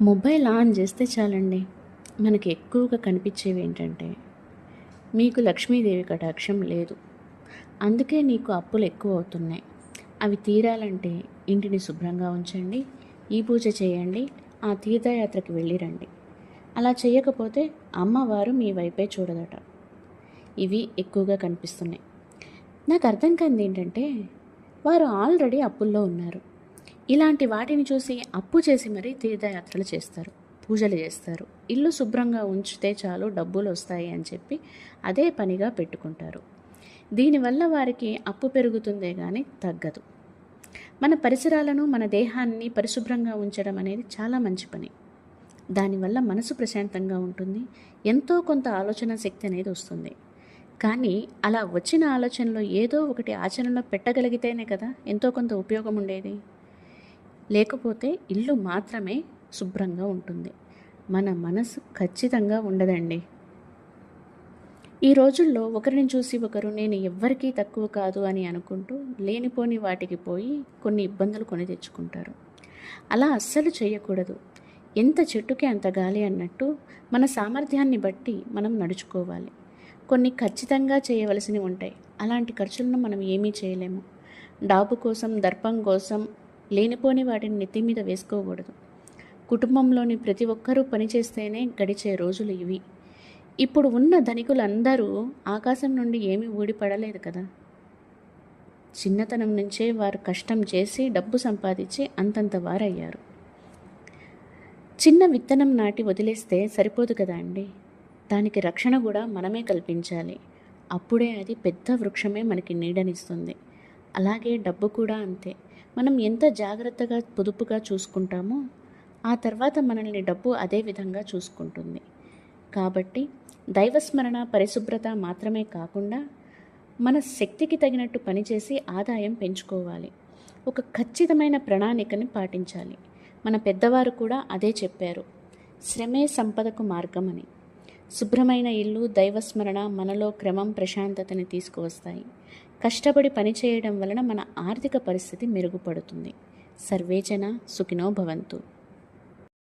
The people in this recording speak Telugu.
మొబైల్ ఆన్ చేస్తే చాలండి, మనకి ఎక్కువగా కనిపించేవి ఏంటంటే, మీకు లక్ష్మీదేవి కటాక్షం లేదు, అందుకే నీకు అప్పులు ఎక్కువ అవుతున్నాయి, అవి తీరాలంటే ఇంటిని శుభ్రంగా ఉంచండి, ఈ పూజ చేయండి, ఆ తీర్థయాత్రకి వెళ్ళిరండి, అలా చేయకపోతే అమ్మవారు మీ వైపే చూడదట. ఇవి ఎక్కువగా కనిపిస్తున్నాయి. నాకు అర్థం కానిది ఏంటంటే, వారు ఆల్రెడీ అప్పుల్లో ఉన్నారు. ఇలాంటి వాటిని చూసి అప్పు చేసి మరీ తీర్థయాత్రలు చేస్తారు, పూజలు చేస్తారు, ఇల్లు శుభ్రంగా ఉంచితే చాలు డబ్బులు వస్తాయి అని చెప్పి అదే పనిగా పెట్టుకుంటారు. దీనివల్ల వారికి అప్పు పెరుగుతుందే కానీ తగ్గదు. మన పరిసరాలను, మన దేహాన్ని పరిశుభ్రంగా ఉంచడం అనేది చాలా మంచి పని. దానివల్ల మనసు ప్రశాంతంగా ఉంటుంది, ఎంతో కొంత ఆలోచన శక్తి అనేది వస్తుంది. కానీ అలా వచ్చిన ఆలోచనలో ఏదో ఒకటి ఆచరణలో పెట్టగలిగితేనే కదా ఎంతో కొంత ఉపయోగం ఉండేది. లేకపోతే ఇల్లు మాత్రమే శుభ్రంగా ఉంటుంది, మన మనసు ఖచ్చితంగా ఉండదండి. ఈ రోజుల్లో ఒకరిని చూసి ఒకరు నేను ఎవ్వరికీ తక్కువ కాదు అని అనుకుంటూ లేనిపోని వాటికి పోయి కొన్ని ఇబ్బందులు కొని తెచ్చుకుంటారు. అలా అస్సలు చేయకూడదు. ఎంత చెట్టుకి అంత గాలి అన్నట్టు మన సామర్థ్యాన్ని బట్టి మనం నడుచుకోవాలి. కొన్ని ఖచ్చితంగా చేయవలసినవి ఉంటాయి, అలాంటి ఖర్చులను మనం ఏమీ చేయలేము. డాబు కోసం, దర్పం కోసం లేనిపోని వాటిని నెత్తి మీద వేసుకోకూడదు. కుటుంబంలోని ప్రతి ఒక్కరూ పనిచేస్తేనే గడిచే రోజులు ఇవి. ఇప్పుడు ఉన్న ధనికులందరూ ఆకాశం నుండి ఏమీ ఊడిపడలేదు కదా. చిన్నతనం నుంచే వారు కష్టం చేసి డబ్బు సంపాదించి అంతంత వారయ్యారు. చిన్న విత్తనం నాటి వదిలేస్తే సరిపోదు కదా అండి, దానికి రక్షణ కూడా మనమే కల్పించాలి. అప్పుడే అది పెద్ద వృక్షమే మనకి నీడనిస్తుంది. అలాగే డబ్బు కూడా అంతే. మనం ఎంత జాగ్రత్తగా పొదుపుగా చూసుకుంటామో ఆ తర్వాత మనల్ని డబ్బు అదే విధంగా చూసుకుంటుంది. కాబట్టి దైవస్మరణ, పరిశుభ్రత మాత్రమే కాకుండా మన శక్తికి తగినట్టు పనిచేసి ఆదాయం పెంచుకోవాలి. ఒక ఖచ్చితమైన ప్రణాళికని పాటించాలి. మన పెద్దవారు కూడా అదే చెప్పారు, శ్రమే సంపదకు మార్గం అని. శుభ్రమైన ఇల్లు, దైవస్మరణ మనలో క్రమం, ప్రశాంతతని తీసుకువస్తాయి. కష్టపడి పనిచేయడం వలన మన ఆర్థిక పరిస్థితి మెరుగుపడుతుంది. సర్వేజన సుఖినో భవంతు.